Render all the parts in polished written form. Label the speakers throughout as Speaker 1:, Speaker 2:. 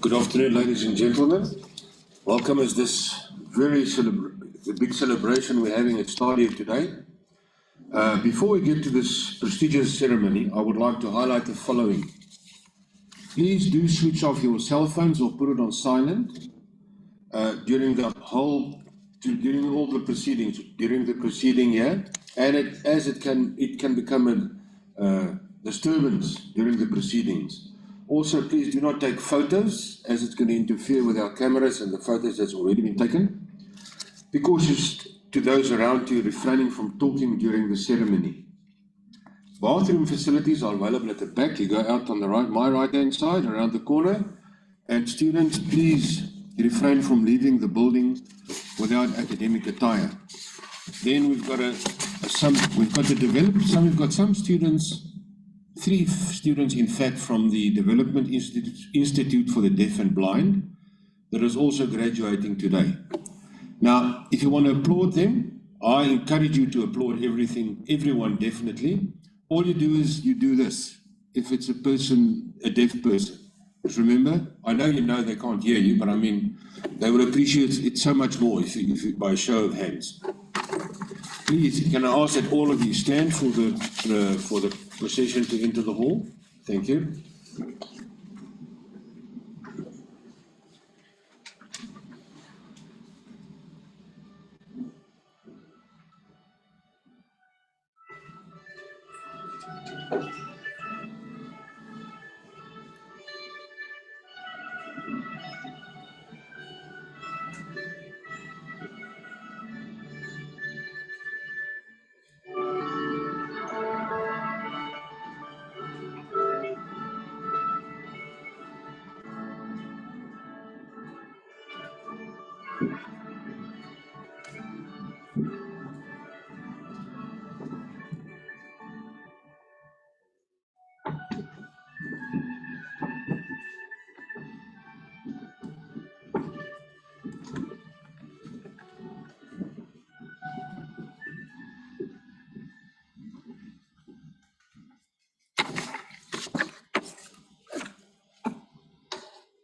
Speaker 1: Good afternoon, ladies and gentlemen. Welcome as this the big celebration we're having at STADIO today. Before we get to this prestigious ceremony, I would like to highlight the following. Please do switch off your cell phones or put it on silent during all the proceedings, during the proceeding here, and it can become a disturbance during the proceedings. Also, please do not take photos, as it's going to interfere with our cameras and the photos that's already been taken. Be cautious to those around you refraining from talking during the ceremony. Bathroom facilities are available at the back. You go out on my right-hand side, around the corner. And students, please refrain from leaving the building without academic attire. Then we've got some students. 3 students, in fact, from the Development Institute for the Deaf and Blind that is also graduating today. Now, if you want to applaud them, I encourage you to applaud everyone definitely. All you do is you do this. If it's a deaf person, just remember, I know they can't hear you, but I mean, they will appreciate it so much more if by a show of hands. Please, can I ask that all of you stand for the procession to enter the hall? Thank you.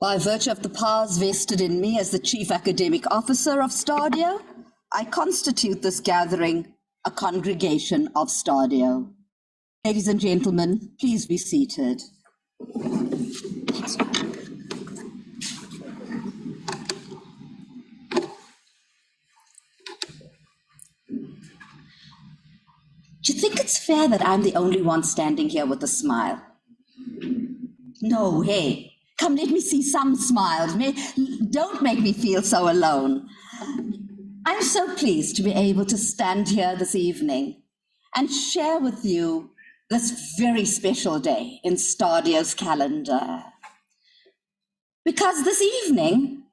Speaker 2: By virtue of the powers vested in me as the Chief Academic Officer of STADIO, I constitute this gathering a congregation of STADIO. Ladies and gentlemen, please be seated. Do you think it's fair that I'm the only one standing here with a smile? No, hey. Come, let me see some smiles. Don't make me feel so alone. I'm so pleased to be able to stand here this evening and share with you this very special day in STADIO's calendar. Because this evening,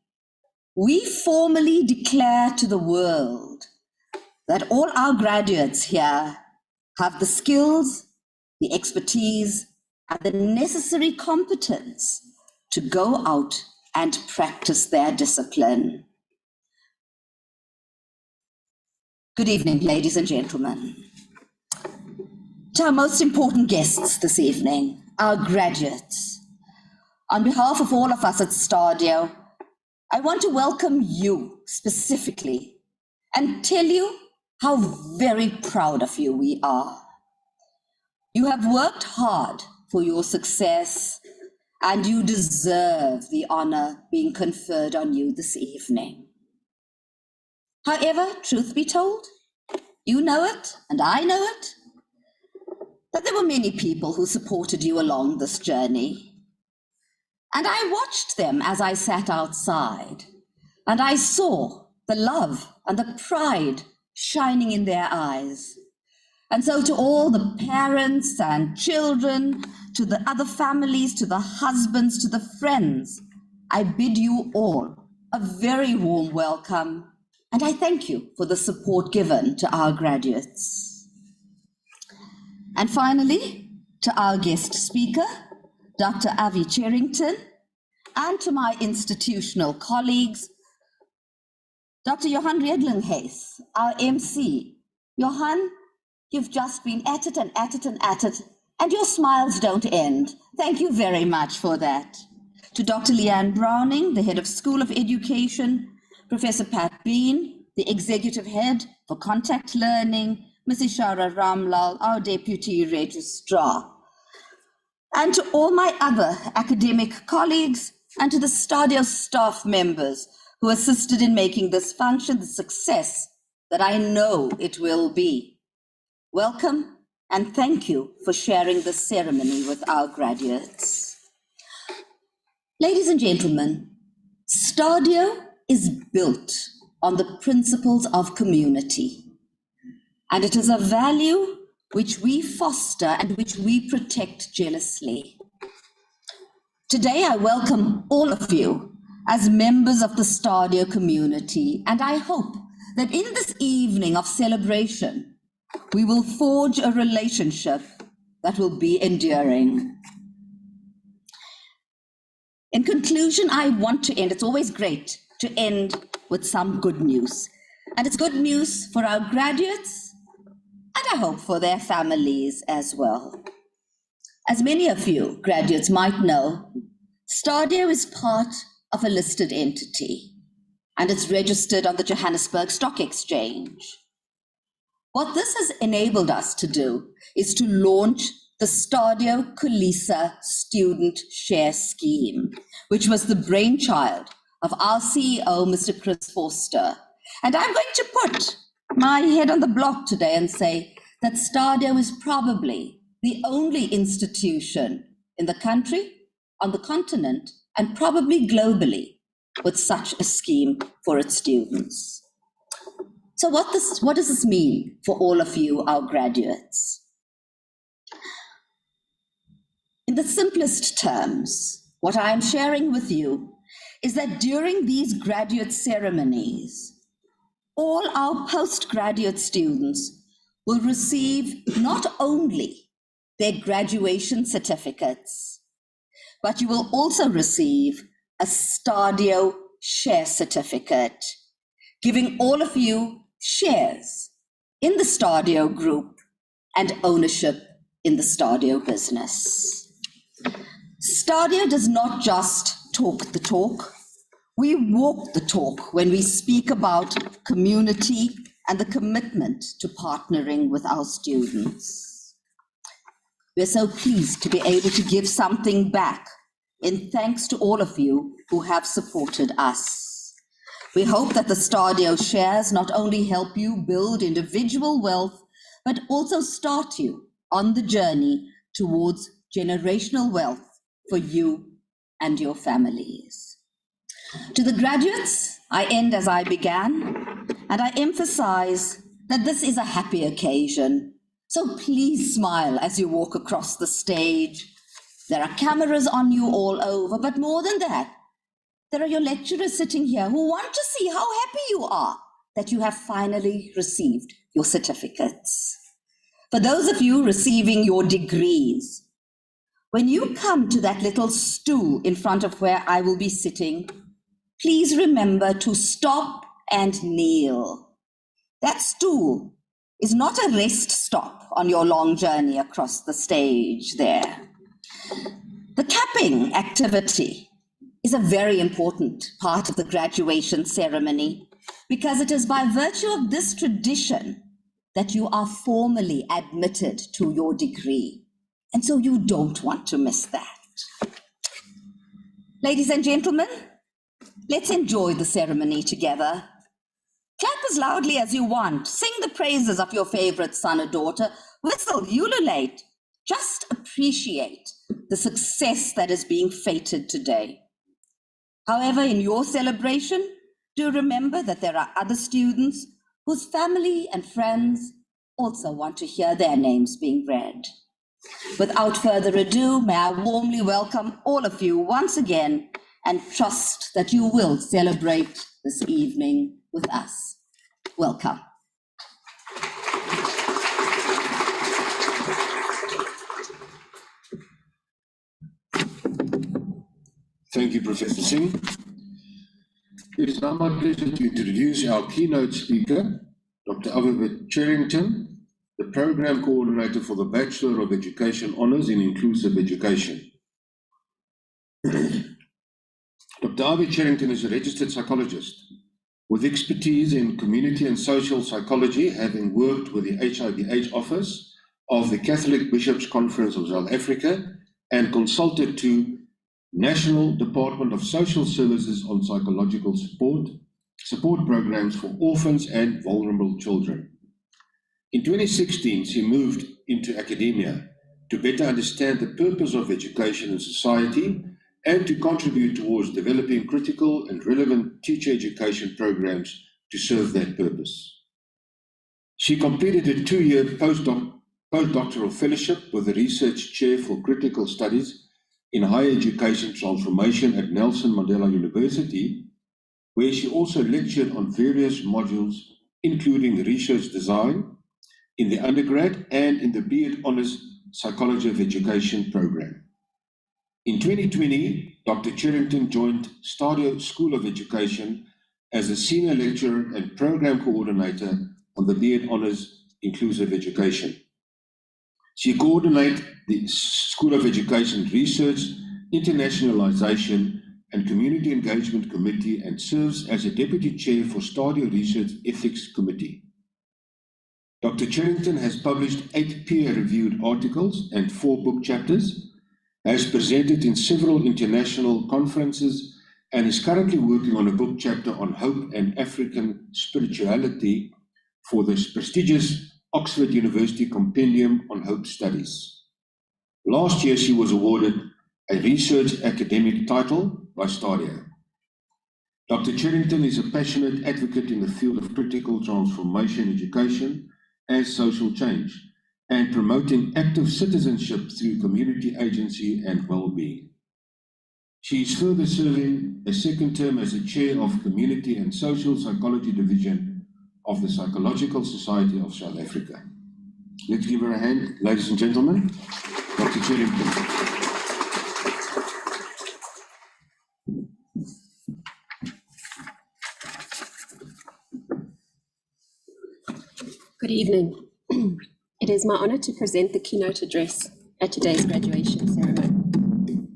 Speaker 2: we formally declare to the world that all our graduates here have the skills, the expertise, and the necessary competence to go out and practice their discipline. Good evening, ladies and gentlemen. To our most important guests this evening, our graduates. On behalf of all of us at STADIO, I want to welcome you specifically and tell you how very proud of you we are. You have worked hard for your success, and you deserve the honor being conferred on you this evening. However, truth be told, you know it, and I know it, that there were many people who supported you along this journey. And I watched them as I sat outside, and I saw the love and the pride shining in their eyes. And so to all the parents and children, to the other families, to the husbands, to the friends, I bid you all a very warm welcome, and I thank you for the support given to our graduates. And finally, to our guest speaker, Dr. Avi Cherrington, and to my institutional colleagues, Dr. Johan Redlinghuis, our MC. Johan, you've just been at it and at it and at it, and your smiles don't end. Thank you very much for that. to Dr. Leanne Browning, the Head of School of Education, Professor Pat Bean, the Executive Head for Contact Learning, Ms. Ishara Ramlal, our Deputy Registrar, and to all my other academic colleagues and to the STADIO staff members who assisted in making this function the success that I know it will be. Welcome and thank you for sharing this ceremony with our graduates. Ladies and gentlemen, STADIO is built on the principles of community, and it is a value which we foster and which we protect jealously. Today, I welcome all of you as members of the STADIO community, and I hope that in this evening of celebration, we will forge a relationship that will be enduring. In conclusion, I want to end, it's always great to end with some good news. And it's good news for our graduates, and I hope for their families as well. As many of you graduates might know, STADIO is part of a listed entity, and it's registered on the Johannesburg Stock Exchange. What this has enabled us to do is to launch the STADIO Kulisa Student Share Scheme, which was the brainchild of our CEO, Mr. Chris Forster. And I'm going to put my head on the block today and say that STADIO is probably the only institution in the country, on the continent, and probably globally with such a scheme for its students. So what does this mean for all of you, our graduates? In the simplest terms, what I am sharing with you is that during these graduate ceremonies, all our postgraduate students will receive not only their graduation certificates, but you will also receive a STADIO share certificate, giving all of you shares in the STADIO group and ownership in the STADIO business. STADIO does not just talk the talk, we walk the talk when we speak about community and the commitment to partnering with our students. We're so pleased to be able to give something back in thanks to all of you who have supported us. We hope that the STADIO shares not only help you build individual wealth, but also start you on the journey towards generational wealth for you and your families. To the graduates, I end as I began, and I emphasize that this is a happy occasion. So please smile as you walk across the stage. There are cameras on you all over, but more than that, there are your lecturers sitting here who want to see how happy you are that you have finally received your certificates. For those of you receiving your degrees, when you come to that little stool in front of where I will be sitting, please remember to stop and kneel. That stool is not a rest stop on your long journey across the stage there. The capping activity is a very important part of the graduation ceremony because it is by virtue of this tradition that you are formally admitted to your degree. And so you don't want to miss that. Ladies and gentlemen, let's enjoy the ceremony together. Clap as loudly as you want. Sing the praises of your favorite son or daughter. Whistle, ululate. Just appreciate the success that is being feted today. However, in your celebration, do remember that there are other students whose family and friends also want to hear their names being read. Without further ado, may I warmly welcome all of you once again and trust that you will celebrate this evening with us. Welcome.
Speaker 1: Thank you, Professor Singh. It is now my pleasure to introduce our keynote speaker, Dr. Avivit Cherrington, the Program Coordinator for the Bachelor of Education Honours in Inclusive Education. Dr. Ivy Cherrington is a registered psychologist with expertise in community and social psychology, having worked with the HIV/AIDS office of the Catholic Bishops' Conference of South Africa and consulted to National Department of Social Services on psychological support programs for orphans and vulnerable children. In 2016, she moved into academia to better understand the purpose of education in society and to contribute towards developing critical and relevant teacher education programs to serve that purpose. She completed a 2-year postdoctoral fellowship with the Research Chair for Critical Studies in Higher Education Transformation at Nelson Mandela University, where she also lectured on various modules, including research design in the undergrad and in the B.Ed Honours Psychology of Education program. In 2020, Dr. Cherrington joined STADIO School of Education as a senior lecturer and program coordinator on the B.Ed Honours Inclusive Education. She coordinates the School of Education Research, Internationalization and Community Engagement Committee and serves as a deputy chair for STADIO Research Ethics Committee. Dr. Cherrington has published 8 peer-reviewed articles and 4 book chapters, has presented in several international conferences, and is currently working on a book chapter on hope and African spirituality for the prestigious Oxford University Compendium on Hope Studies. Last year, she was awarded a research academic title by STADIO. Dr. Cherrington is a passionate advocate in the field of critical transformation education and social change, and promoting active citizenship through community agency and well-being. She is further serving a second term as the chair of Community and Social Psychology Division of the Psychological Society of South Africa. Let's give her a hand, ladies and gentlemen. Dr. Cherrington.
Speaker 3: Good evening. It is my honor to present the keynote address at today's graduation ceremony.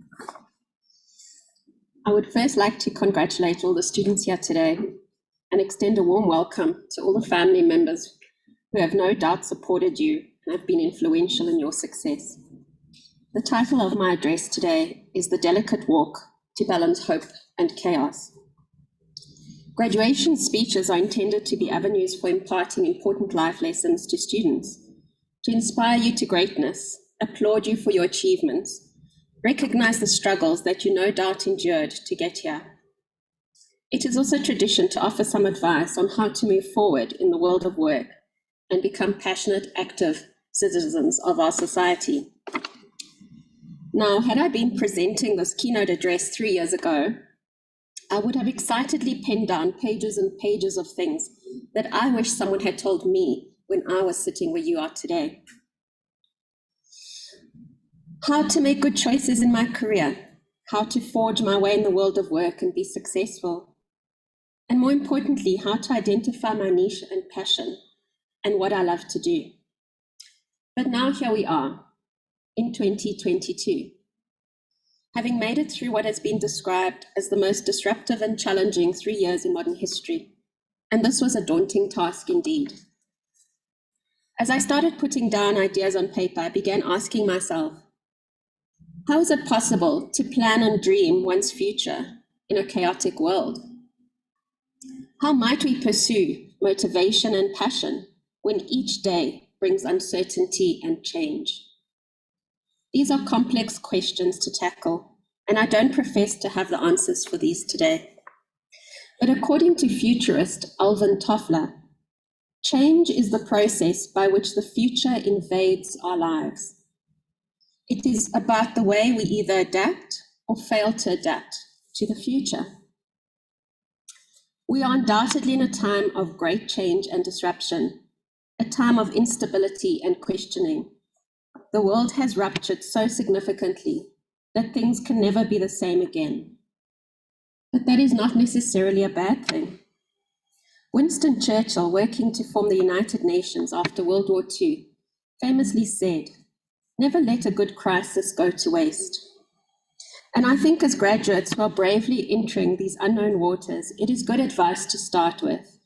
Speaker 3: I would first like to congratulate all the students here today and extend a warm welcome to all the family members who have no doubt supported you and have been influential in your success. The title of my address today is The Delicate Walk to Balance Hope and Chaos. Graduation speeches are intended to be avenues for imparting important life lessons to students, to inspire you to greatness, applaud you for your achievements, recognize the struggles that you no doubt endured to get here. It is also tradition to offer some advice on how to move forward in the world of work and become passionate, active citizens of our society. Now, had I been presenting this keynote address 3 years ago, I would have excitedly penned down pages and pages of things that I wish someone had told me when I was sitting where you are today. How to make good choices in my career, how to forge my way in the world of work and be successful, and more importantly, how to identify my niche and passion and what I love to do. But now here we are in 2022. Having made it through what has been described as the most disruptive and challenging 3 years in modern history. And this was a daunting task indeed. As I started putting down ideas on paper, I began asking myself, how is it possible to plan and dream one's future in a chaotic world? How might we pursue motivation and passion when each day brings uncertainty and change? These are complex questions to tackle, and I don't profess to have the answers for these today. But according to futurist Alvin Toffler, change is the process by which the future invades our lives. It is about the way we either adapt or fail to adapt to the future. We are undoubtedly in a time of great change and disruption, a time of instability and questioning. The world has ruptured so significantly that things can never be the same again. But that is not necessarily a bad thing. Winston Churchill, working to form the United Nations after World War II, famously said, "Never let a good crisis go to waste." And I think as graduates who are bravely entering these unknown waters, it is good advice to start with.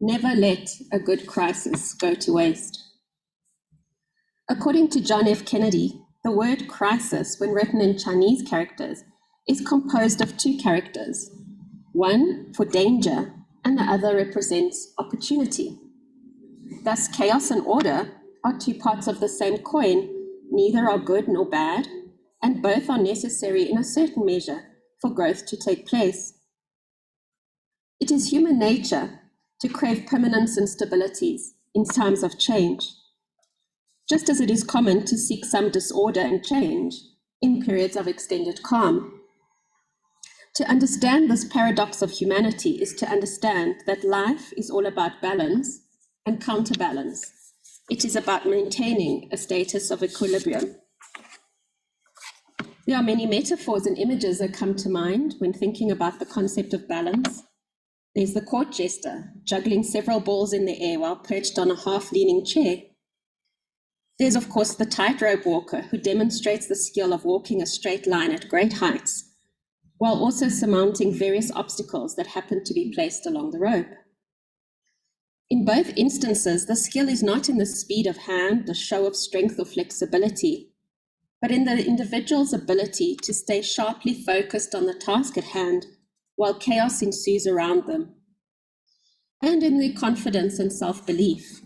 Speaker 3: Never let a good crisis go to waste. According to John F. Kennedy, the word crisis, when written in Chinese characters, is composed of two characters, one for danger and the other represents opportunity. Thus, chaos and order are two parts of the same coin. Neither are good nor bad, and both are necessary in a certain measure for growth to take place. It is human nature to crave permanence and stabilities in times of change, just as it is common to seek some disorder and change in periods of extended calm. To understand this paradox of humanity is to understand that life is all about balance and counterbalance. It is about maintaining a status of equilibrium. There are many metaphors and images that come to mind when thinking about the concept of balance. There's the court jester juggling several balls in the air while perched on a half-leaning chair. There's, of course, the tightrope walker who demonstrates the skill of walking a straight line at great heights, while also surmounting various obstacles that happen to be placed along the rope. In both instances, the skill is not in the speed of hand, the show of strength or flexibility, but in the individual's ability to stay sharply focused on the task at hand while chaos ensues around them, and in their confidence and self-belief.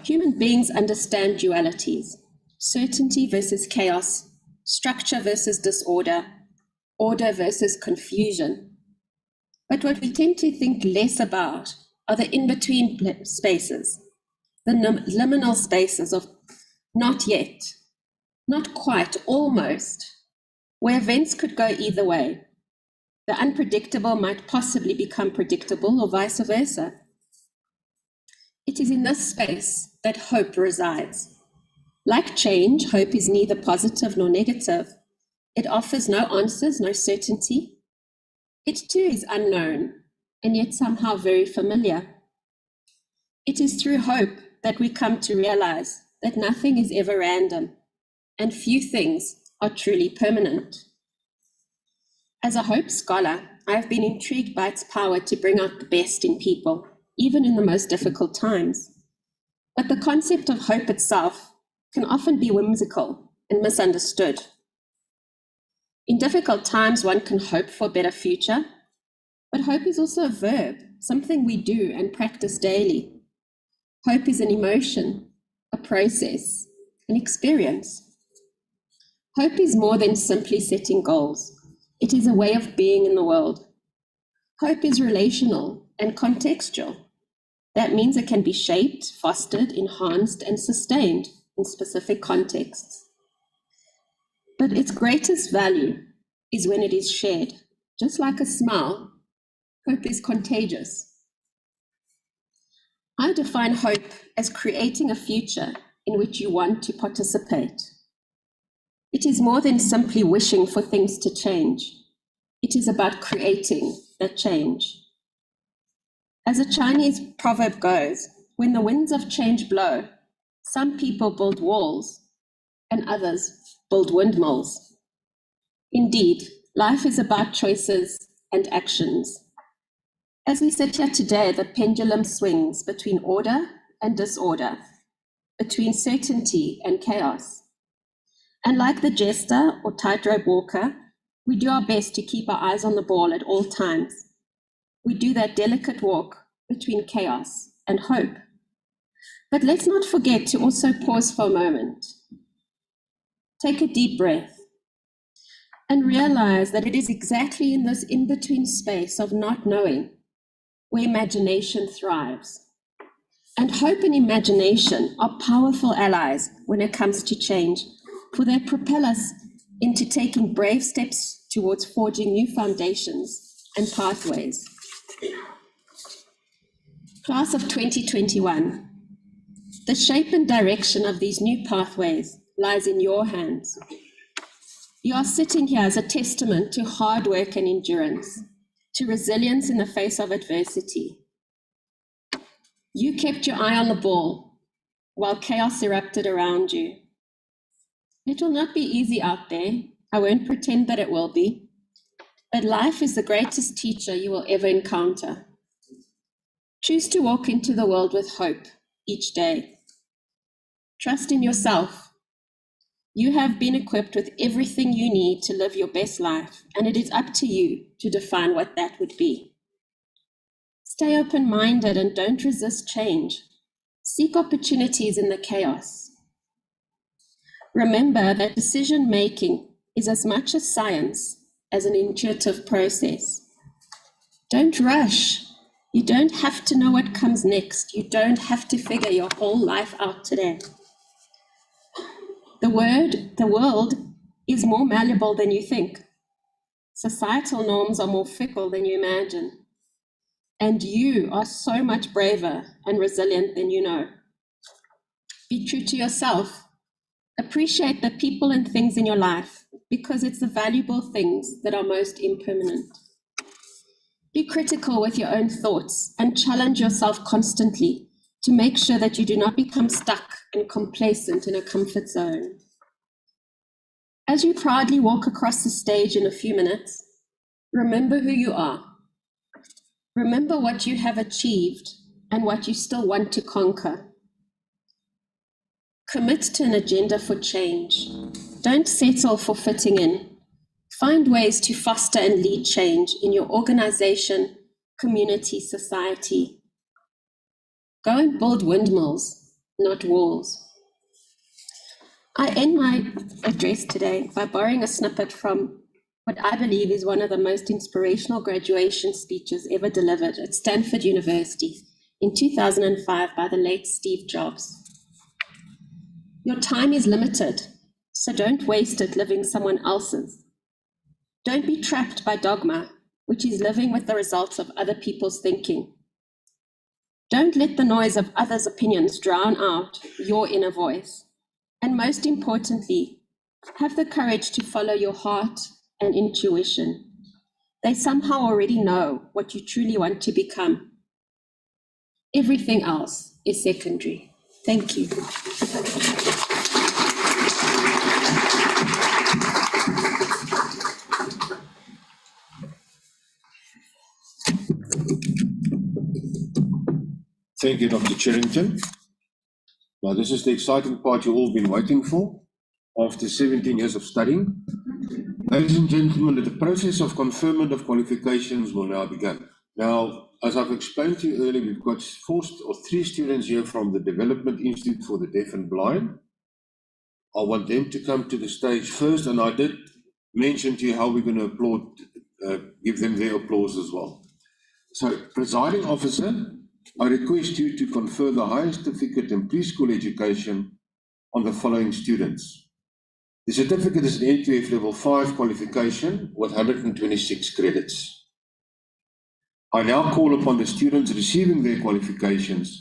Speaker 3: Human beings understand dualities, certainty versus chaos, structure versus disorder, order versus confusion. But what we tend to think less about are the in-between spaces, the liminal spaces of not yet, not quite, almost, where events could go either way. The unpredictable might possibly become predictable or vice versa. It is in this space that hope resides. Like change, hope is neither positive nor negative. It offers no answers, no certainty. It too is unknown, and yet somehow very familiar. It is through hope that we come to realize that nothing is ever random, and few things are truly permanent. As a hope scholar, I have been intrigued by its power to bring out the best in people, even in the most difficult times. But the concept of hope itself can often be whimsical and misunderstood. In difficult times, one can hope for a better future, but hope is also a verb, something we do and practice daily. Hope is an emotion, a process, an experience. Hope is more than simply setting goals. It is a way of being in the world. Hope is relational and contextual. That means it can be shaped, fostered, enhanced, and sustained in specific contexts. But its greatest value is when it is shared. Just like a smile, hope is contagious. I define hope as creating a future in which you want to participate. It is more than simply wishing for things to change. It is about creating that change. As a Chinese proverb goes, when the winds of change blow, some people build walls and others build windmills. Indeed, life is about choices and actions. As we sit here today, the pendulum swings between order and disorder, between certainty and chaos. And like the jester or tightrope walker, we do our best to keep our eyes on the ball at all times. We do that delicate walk between chaos and hope. But let's not forget to also pause for a moment. Take a deep breath and realize that it is exactly in this in-between space of not knowing where imagination thrives. And hope and imagination are powerful allies when it comes to change, for they propel us into taking brave steps towards forging new foundations and pathways. Class of 2021, the shape and direction of these new pathways lies in your hands. You are sitting here as a testament to hard work and endurance, to resilience in the face of adversity. You kept your eye on the ball while chaos erupted around you. It will not be easy out there. I won't pretend that it will be, but life is the greatest teacher you will ever encounter. Choose to walk into the world with hope each day. Trust in yourself. You have been equipped with everything you need to live your best life, and it is up to you to define what that would be. Stay open-minded and don't resist change. Seek opportunities in the chaos. Remember that decision-making is as much a science as an intuitive process. Don't rush. You don't have to know what comes next. You don't have to figure your whole life out today. The world is more malleable than you think. Societal norms are more fickle than you imagine. And you are so much braver and resilient than you know. Be true to yourself. Appreciate the people and things in your life because it's the valuable things that are most impermanent. Be critical with your own thoughts and challenge yourself constantly to make sure that you do not become stuck and complacent in a comfort zone. As you proudly walk across the stage in a few minutes, remember who you are. Remember what you have achieved and what you still want to conquer. Commit to an agenda for change. Don't settle for fitting in. Find ways to foster and lead change in your organization, community, society. Go and build windmills, not walls. I end my address today by borrowing a snippet from what I believe is one of the most inspirational graduation speeches ever delivered at Stanford University in 2005 by the late Steve Jobs. Your time is limited, so don't waste it living someone else's. Don't be trapped by dogma, which is living with the results of other people's thinking. Don't let the noise of others' opinions drown out your inner voice. And most importantly, have the courage to follow your heart and intuition. They somehow already know what you truly want to become. Everything else is secondary. Thank you.
Speaker 1: Thank you, Dr. Cherrington. Now, this is the exciting part you've all been waiting for after 17 years of studying. Ladies and gentlemen, the process of conferment of qualifications will now begin. Now, as I've explained to you earlier, we've got three students here from the Development Institute for the Deaf and Blind. I want them to come to the stage first, and I did mention to you how we're going to applaud, give them their applause as well. So, Presiding Officer, I request you to confer the highest certificate in preschool education on the following students. The certificate is an NQF Level 5 qualification with 126 credits. I now call upon the students receiving their qualifications,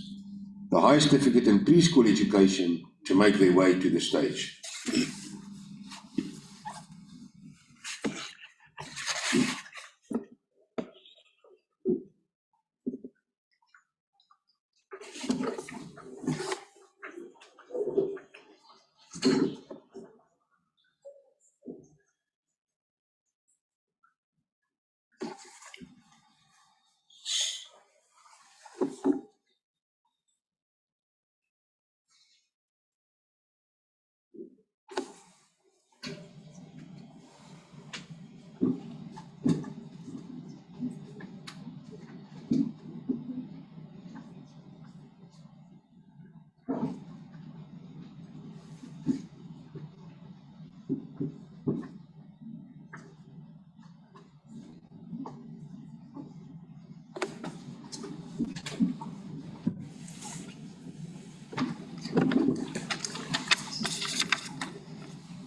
Speaker 1: the highest certificate in preschool education, to make their way to the stage.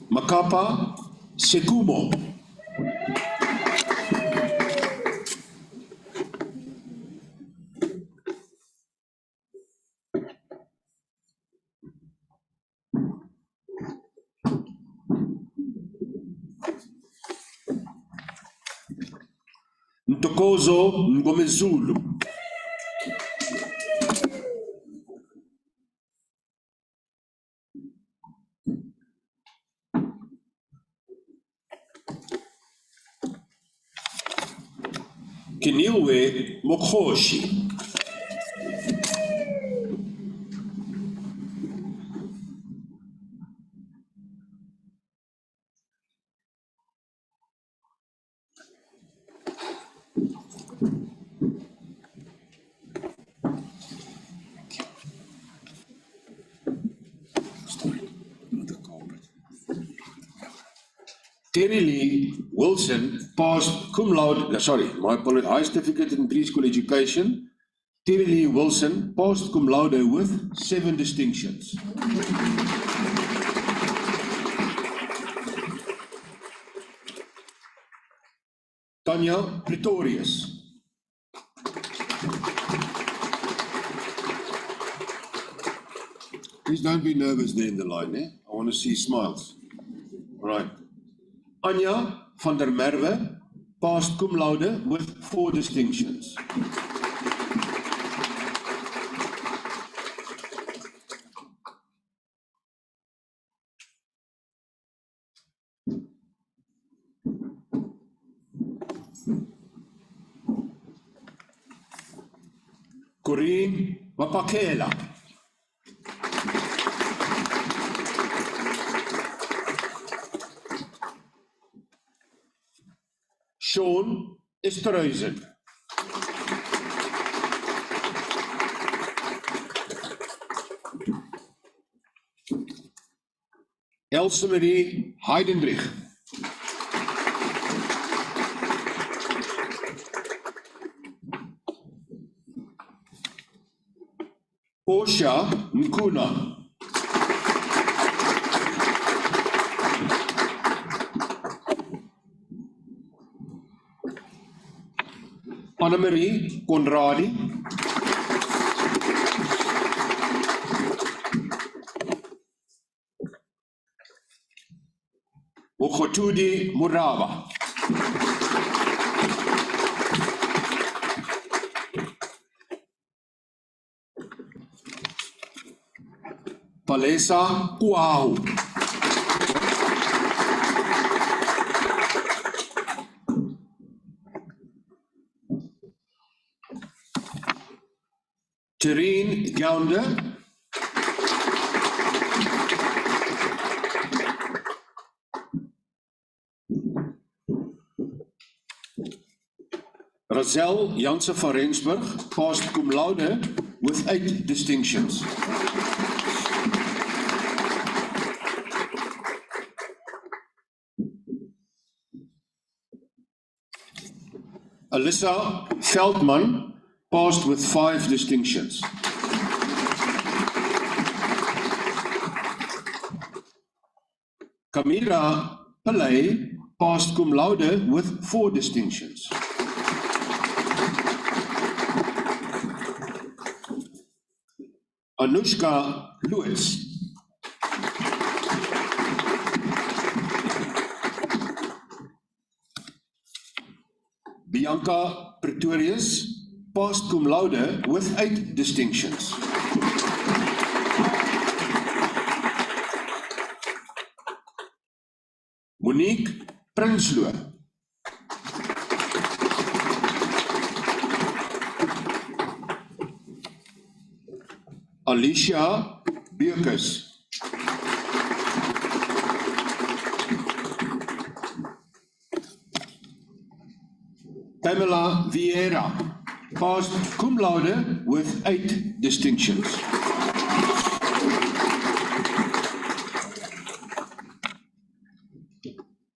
Speaker 1: Makapa Sekumo. Ntokozo Ngomezulu. Kinilwe Mokhoshi. Terry Lee Wilson passed cum laude, my apologies, high certificate in preschool education. Terry Lee Wilson passed cum laude with 7 distinctions. Tanya Pretorius. Please don't be nervous there in the line, eh? I want to see smiles. All right. Anja van der Merwe passed cum laude with 4 distinctions. Corinne Mapakela. Sean Esterhuizen. Else Marie Heidendrich. Osha Nkuna. Annemarie Conradi. Mokgotudi Muraba. Palesa Kuahu. Terine Gaunde. Razel Janse van Rensburg passed cum laude with 8 distinctions. Alyssa Veldman passed with 5 distinctions. Camila Pillay passed cum laude with 4 distinctions. Anushka Lewis. Bianca Pretorius passed cum laude with 8 distinctions. Monique Prinsloo. Alicia Beukes. Pamela Vieira passed cum laude with 8 distinctions.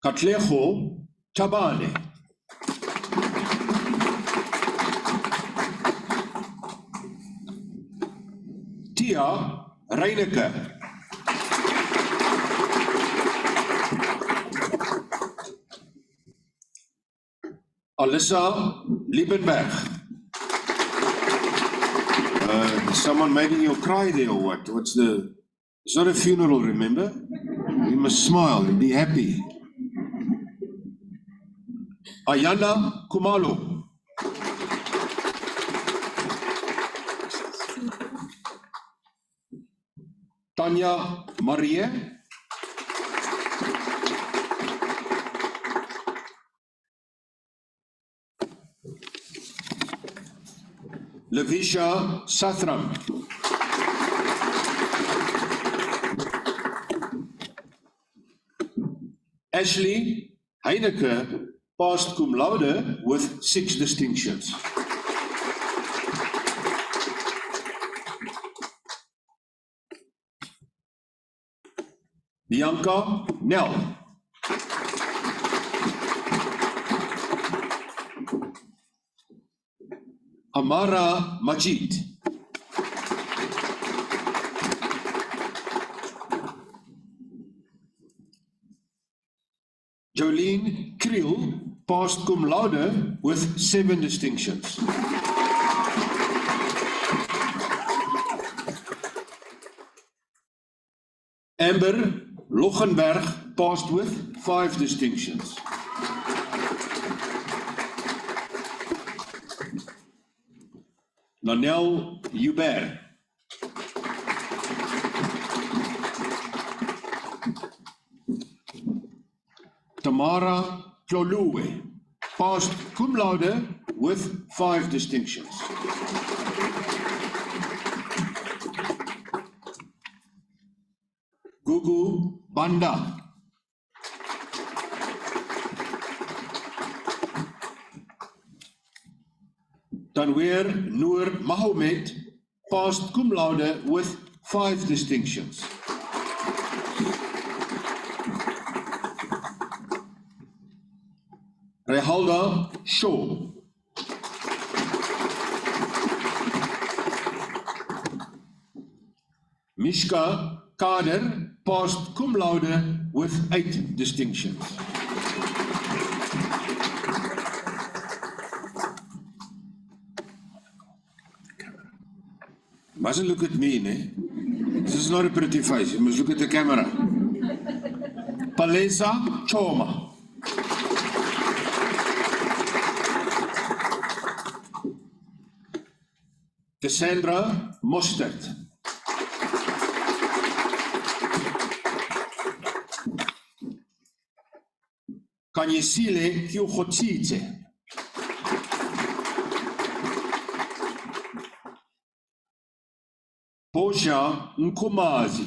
Speaker 1: Katlego Tabane. Tia Reineke. Alyssa Liebenberg. Someone making you cry there or what? What's the... It's not a funeral, remember? You must smile and be happy. Ayana Kumalo. Tanya Marie. Lavisha Sathram. Ashley Heineke passed cum laude with 6 distinctions. Bianca Nel. Amara Majid. Jolene Kriel passed cum laude with 7 distinctions. Amber Lochenberg passed with 5 distinctions. Nanel Hubert. Tamara Klolue passed cum laude with 5 distinctions. Gugu Banda. Tanweer Noor Mahomet passed cum laude with 5 distinctions. Rehalda Shaw. Mishka Kader passed cum laude with 8 distinctions. Mustn't look at me, ne? This is not a pretty face. You must look at the camera. Palesa Choma. Cassandra Mostert. Kanyesile Kyochotsitse. Posha Nkomazi.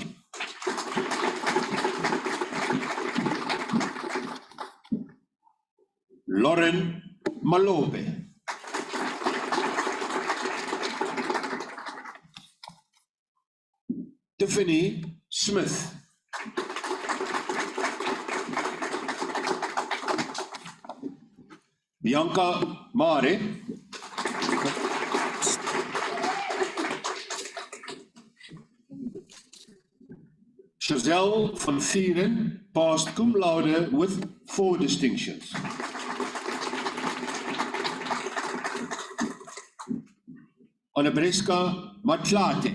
Speaker 1: Lauren Malope. Tiffany Smith. Bianca Mare. Chazelle van Vieren passed cum laude with 4 distinctions. Anabreska Matlate.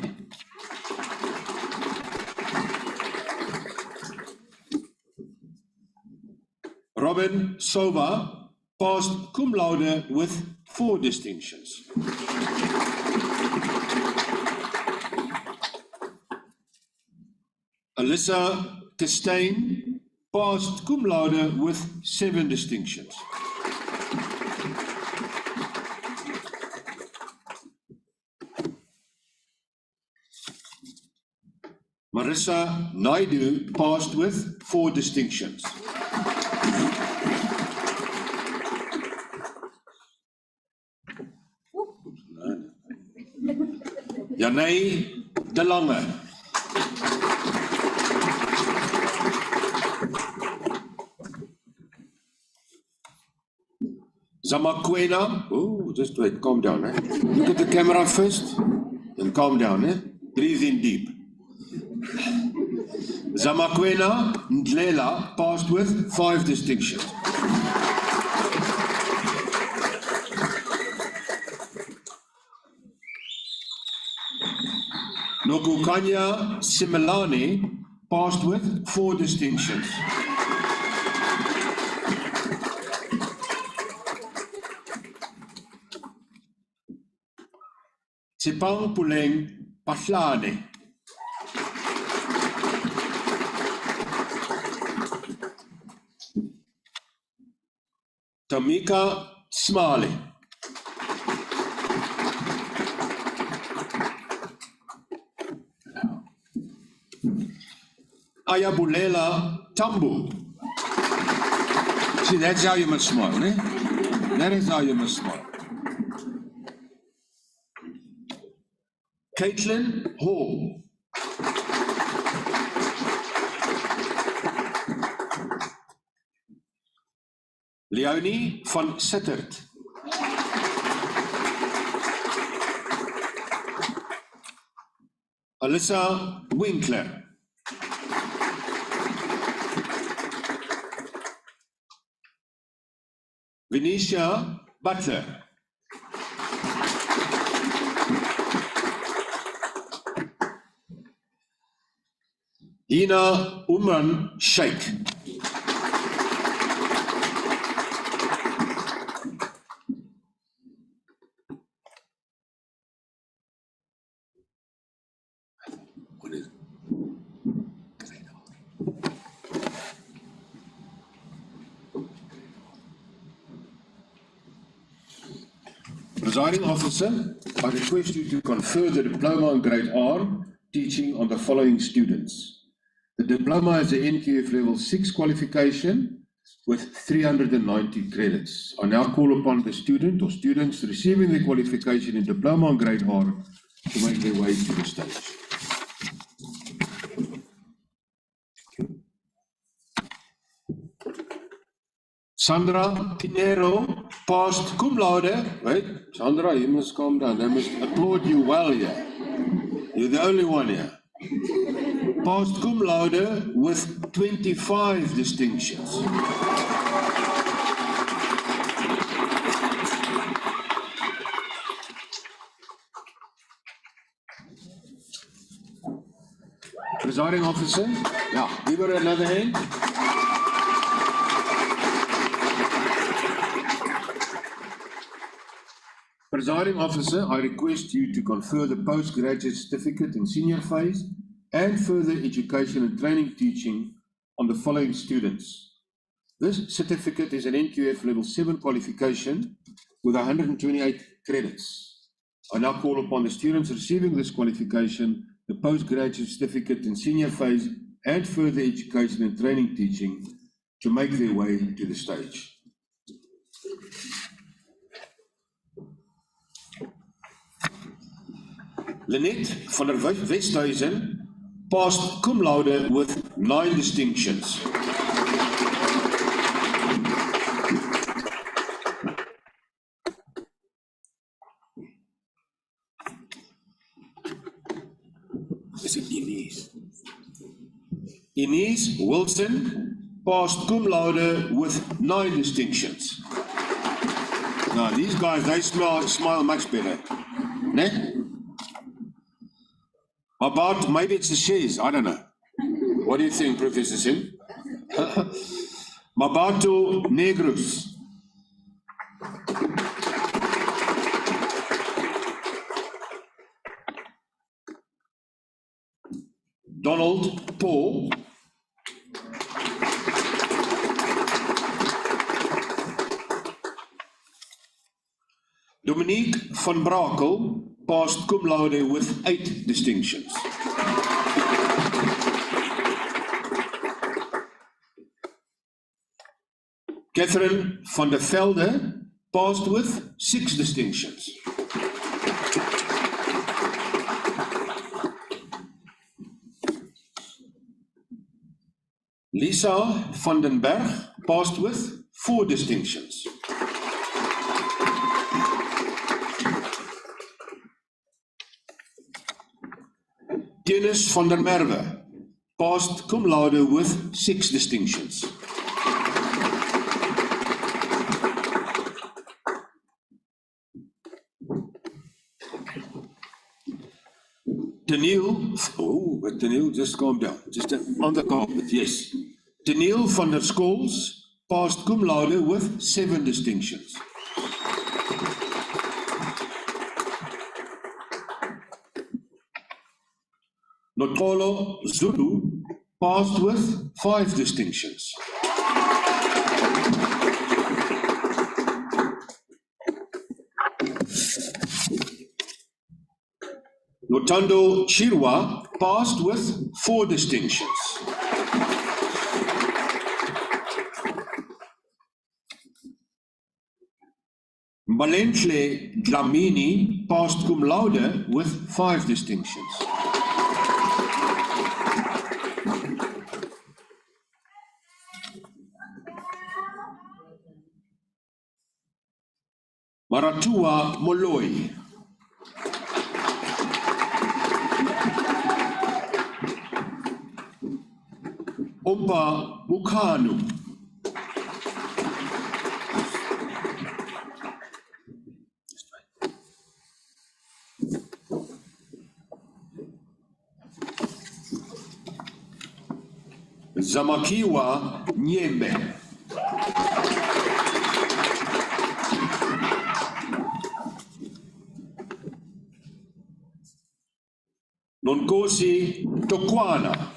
Speaker 1: Robin Sova passed cum laude with 4 distinctions. Alyssa Testain passed cum laude with 7 distinctions. Marissa Naidu passed with 4 distinctions. Janay De Lange. Zamakwena. Oh, just wait, calm down. Look at the camera first and calm down. Breathe in deep. Zamakwena Ndlela passed with 5 distinctions. Nokukanya Simelane passed with 4 distinctions. Tsipang Puleng Pahlane. Tamika Smale. Ayabulela Tambu. See, that's how you must smile, eh? That is how you must smile. Caitlin Hall. Leonie van Sittert. Alyssa Winkler. Venetia Butler. Hina Umran Sheikh. What is it? Presiding officer, I request you to confer the diploma in grade R teaching on the following students. The diploma is a NQF level 6 qualification with 390 credits. I now call upon the student or students receiving the qualification in diploma in grade R to make their way to the stage. Sandra Pinero, passed cum laude. Wait, Sandra, you must calm down. I must applaud you well here. You're the only one here. Passed cum laude with 25 distinctions. Presiding officer, yeah, give her another hand. Presiding officer, I request you to confer the postgraduate certificate in senior phase and further education and training teaching on the following students. This certificate is an NQF level 7 qualification with 128 credits. I now call upon the students receiving this qualification, the postgraduate certificate in senior phase and further education and training teaching to make their way to the stage. Lynette van der Westhuizen passed cum laude with 9 distinctions. Is it Inez? Inez Wilson passed cum laude with 9 distinctions. Now these guys, they smile much better. Ne? About, maybe it's the shares, I don't know. What do you think, Professor Sim? Mabato Negros. Donald Paul. Dominique van Brakel passed cum laude with 8 distinctions. Catherine van der Velde passed with 6 distinctions. Lisa van den Berg passed with 4 distinctions. Dennis van der Merwe passed cum laude with 6 distinctions. Daniel, just calm down. Just on the carpet, yes. Daniel van der Scholes passed cum laude with 7 distinctions. Notolo Zulu passed with 5 distinctions. Notando Chirwa passed with 4 distinctions. Malentle Dlamini passed cum laude with 5 distinctions. Maratua Moloi. Ompa Mukanu. Zamakiwa Nyembe. Nonkosi Tokwana.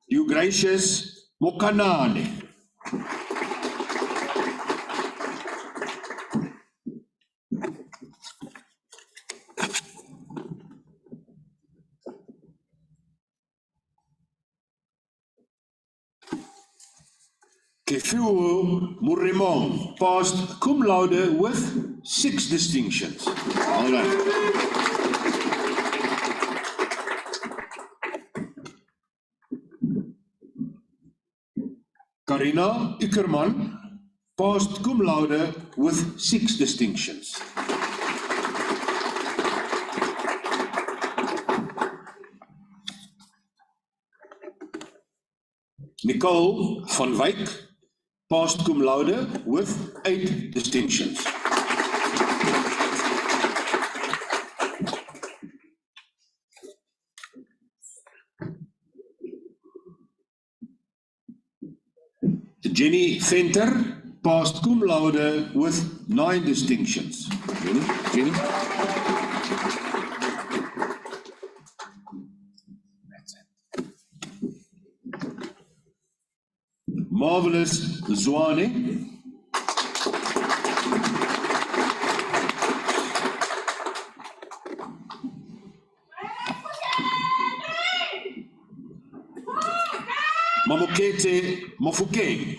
Speaker 1: You gracious Mokanane. Kefuo Murimong passed cum laude with 6 distinctions. All right. Karina Uckerman passed cum laude with 6 distinctions. Nicole van Wyk passed cum laude with 8 distinctions. Jenny Venter passed cum laude with 9 distinctions. Jenny? Marvelous Zwane. Mamokete Mofokeng.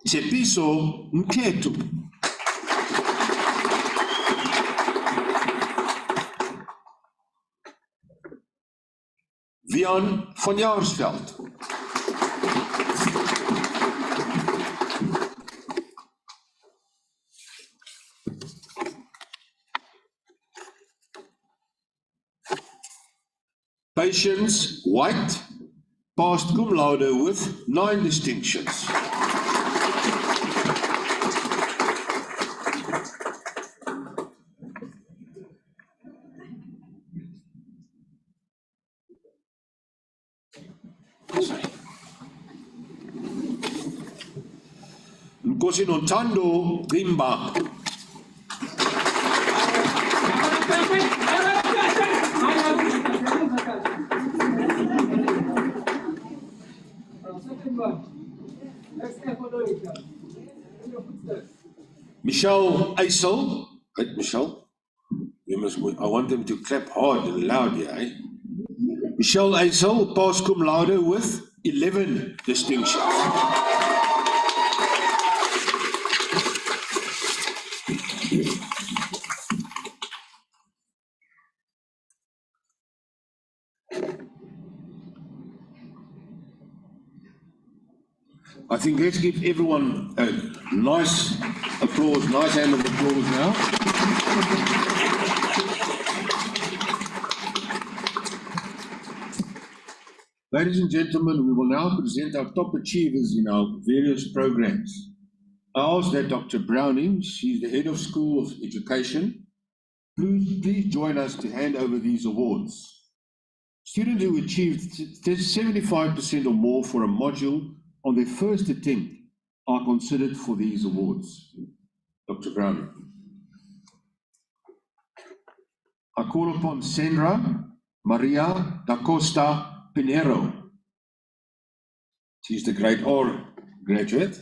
Speaker 1: Tsepiso Nketu. Vian van Jaarsveld. Patience White passed cum laude with 9 distinctions. Nkosi Nontando Rimba. Michelle Eisel. Right, Michelle? You must, I want them to clap hard and loud here, eh? Michelle Eisel passed cum laude with 11 distinctions. I think let's give everyone a nice applause, nice hand of applause now. Ladies and gentlemen, we will now present our top achievers in our various programs. I ask that Dr. Browning, she's the head of School of Education, please join us to hand over these awards. Students who achieved 75% or more for a module on their first attempt are considered for these awards. Dr. Browning. I call upon Sandra Maria da Costa Pinheiro. She's the grade R graduate.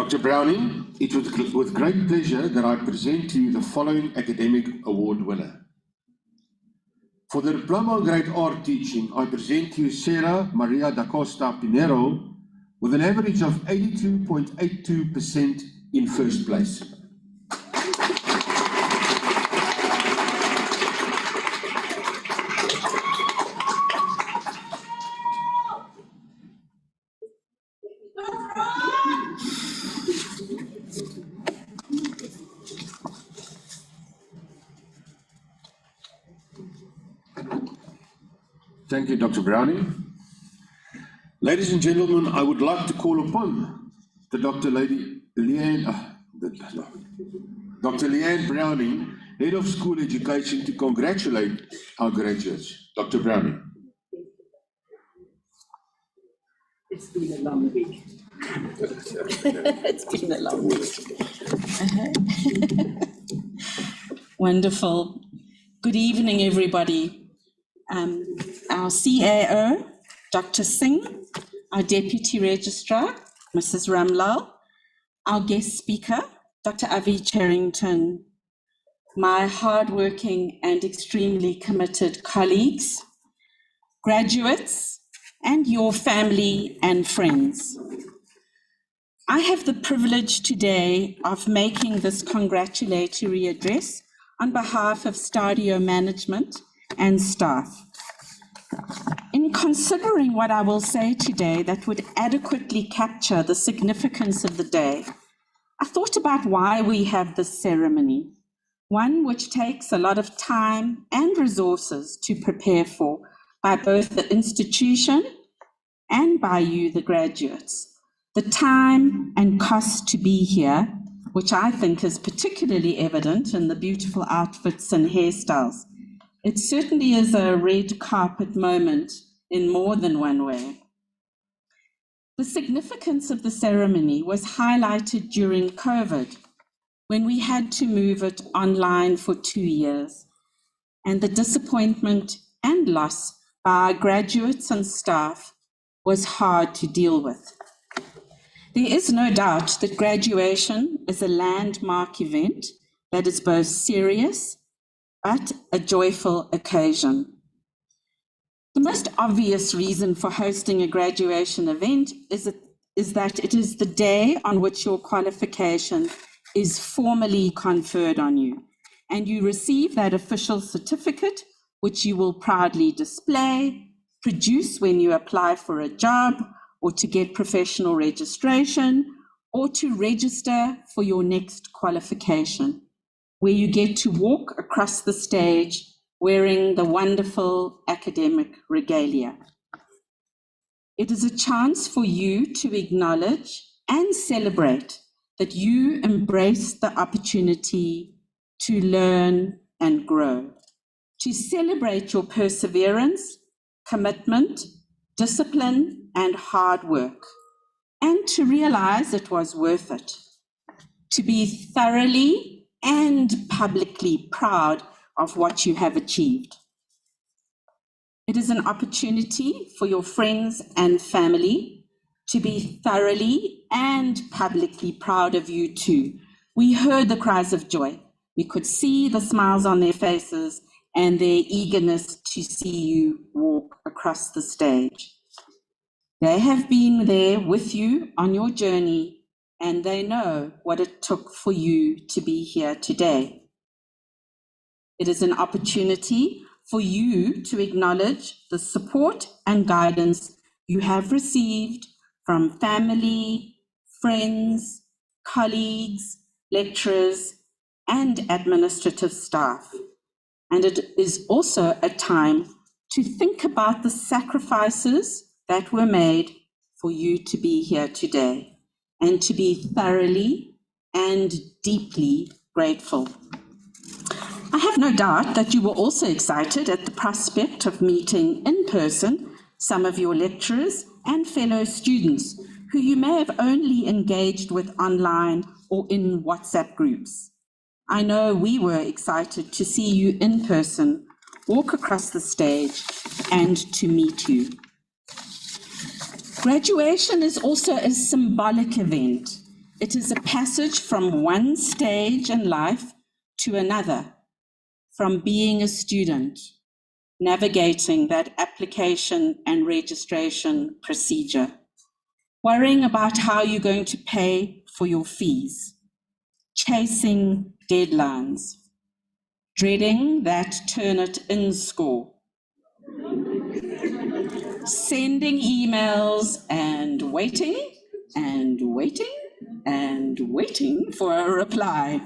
Speaker 1: Dr. Browning, it was with great pleasure that I present to you the following academic award winner. For the Diploma Grade Art Teaching, I present to you Sarah Maria da Costa Pinero with an average of 82.82% in first place. Thank you, Dr. Browning. Ladies and gentlemen, I would like to call upon the Dr. Leanne Browning, Head of School Education, to congratulate our graduates. Dr. Browning.
Speaker 4: It's been a long week. It's been a long week.
Speaker 5: Wonderful. Good evening, everybody. Our CAO, Dr. Singh, our Deputy Registrar, Mrs. Ramlal, our guest speaker, Dr. Avi Charrington, my hardworking and extremely committed colleagues, graduates, and your family and friends. I have the privilege today of making this congratulatory address on behalf of STADIO management and staff. In considering what I will say today that would adequately capture the significance of the day, I thought about why we have this ceremony, one which takes a lot of time and resources to prepare for by both the institution and by you, the graduates. The time and cost to be here, which I think is particularly evident in the beautiful outfits and hairstyles. It certainly is a red carpet moment in more than one way. The significance of the ceremony was highlighted during COVID, when we had to move it online for 2 years, and the disappointment and loss by our graduates and staff was hard to deal with. There is no doubt that graduation is a landmark event that is both serious but a joyful occasion. The most obvious reason for hosting a graduation event is that it is the day on which your qualification is formally conferred on you, and you receive that official certificate, which you will proudly display, produce when you apply for a job, or to get professional registration, or to register for your next qualification, where you get to walk across the stage wearing the wonderful academic regalia. It is a chance for you to acknowledge and celebrate that you embrace the opportunity to learn and grow, to celebrate your perseverance, commitment, discipline, and hard work, and to realize it was worth it, to be thoroughly and publicly proud of what you have achieved. It is an opportunity for your friends and family to be thoroughly and publicly proud of you too. We heard the cries of joy. We could see the smiles on their faces and their eagerness to see you walk across the stage. They have been there with you on your journey, and they know what it took for you to be here today. It is an opportunity for you to acknowledge the support and guidance you have received from family, friends, colleagues, lecturers, and administrative staff. And it is also a time to think about the sacrifices that were made for you to be here today, and to be thoroughly and deeply grateful. I have no doubt that you were also excited at the prospect of meeting in person some of your lecturers and fellow students who you may have only engaged with online or in WhatsApp groups. I know we were excited to see you in person, walk across the stage, and to meet you. Graduation is also a symbolic event, It is a passage from one stage in life to another, from being a student, navigating that application and registration procedure, worrying about how you're going to pay for your fees, chasing deadlines, dreading that Turnitin score, sending emails and waiting and waiting and waiting for a reply.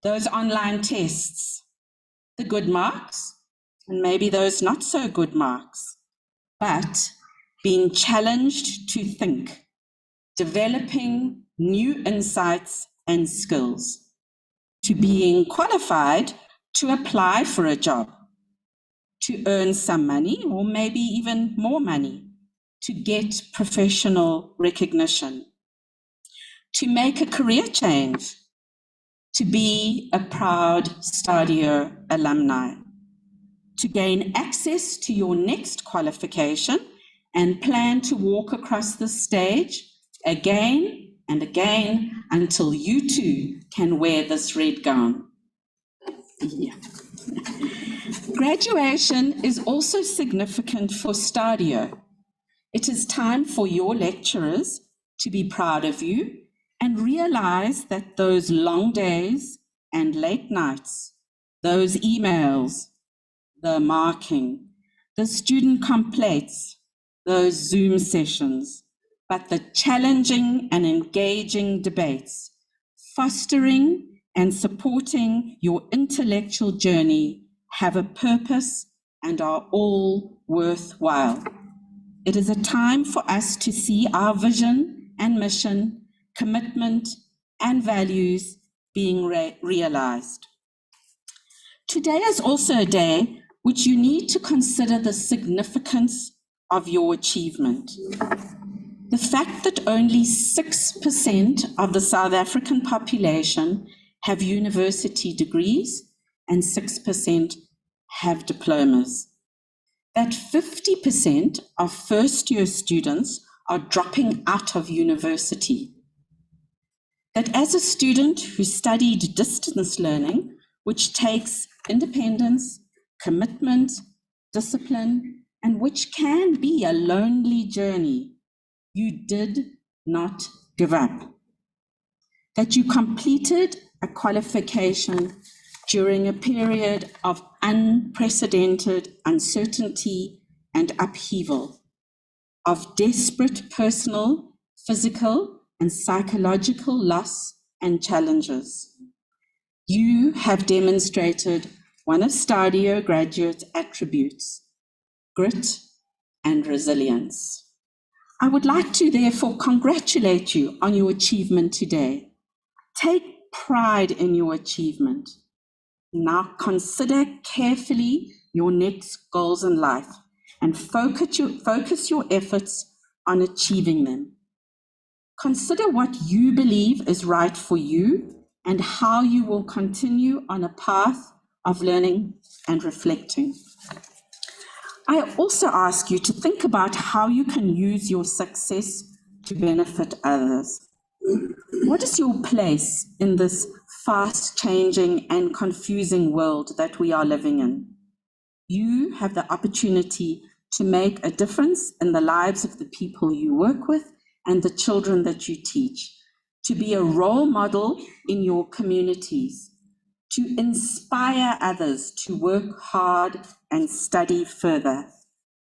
Speaker 5: Those online tests, the good marks, and maybe those not so good marks, but being challenged to think, developing new insights and skills, to being qualified to apply for a job, to earn some money or maybe even more money, to get professional recognition, to make a career change, to be a proud STADIO alumni, to gain access to your next qualification and plan to walk across the stage again and again until you too can wear this red gown. Yeah. Graduation is also significant for STADIO. It is time for your lecturers to be proud of you and realize that those long days and late nights, those emails, the marking, the student complaints, those Zoom sessions, but the challenging and engaging debates, fostering and supporting your intellectual journey have a purpose and are all worthwhile. It is a time for us to see our vision and mission, commitment and values being realized. Today is also a day which you need to consider the significance of your achievement. The fact that only 6% of the South African population have university degrees and 6% have diplomas. That 50% of first-year students are dropping out of university. That as a student who studied distance learning, which takes independence, commitment, discipline, and which can be a lonely journey, you did not give up. That you completed a qualification during a period of unprecedented uncertainty and upheaval, of desperate personal, physical, and psychological loss and challenges. You have demonstrated one of STADIO graduates' attributes, grit and resilience. I would like to therefore congratulate you on your achievement today. Take pride in your achievement. Now consider carefully your next goals in life and focus your efforts on achieving them. Consider what you believe is right for you and how you will continue on a path of learning and reflecting. I also ask you to think about how you can use your success to benefit others. What is your place in this fast-changing and confusing world that we are living in? You have the opportunity to make a difference in the lives of the people you work with and the children that you teach, to be a role model in your communities, to inspire others to work hard and study further,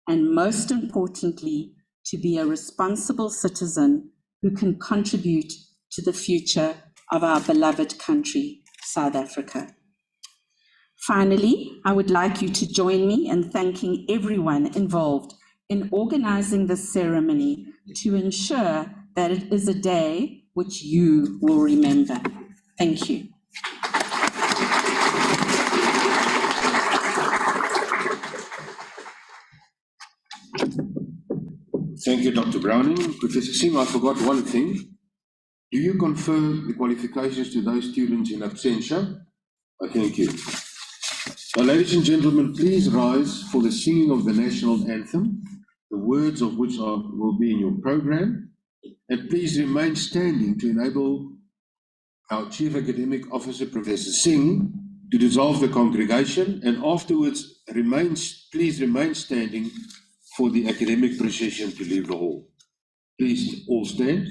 Speaker 5: and most importantly, to be a responsible citizen who can contribute to the future of our beloved country, South Africa. Finally, I would like you to join me in thanking everyone involved in organizing this ceremony to ensure that it is a day which you will remember. Thank you.
Speaker 1: Thank you, Dr. Browning. Professor Singh, I forgot one thing. Do you confer the qualifications to those students in absentia? I thank you. Now, ladies and gentlemen, please rise for the singing of the national anthem, the words of which will be in your program, and please remain standing to enable our Chief Academic Officer, Professor Singh, to dissolve the congregation, and afterwards please remain standing for the academic procession to leave the hall. Please all stand.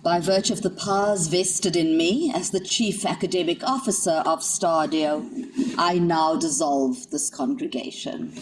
Speaker 2: By virtue of the powers vested in me as the Chief Academic Officer of STADIO, I now dissolve this congregation.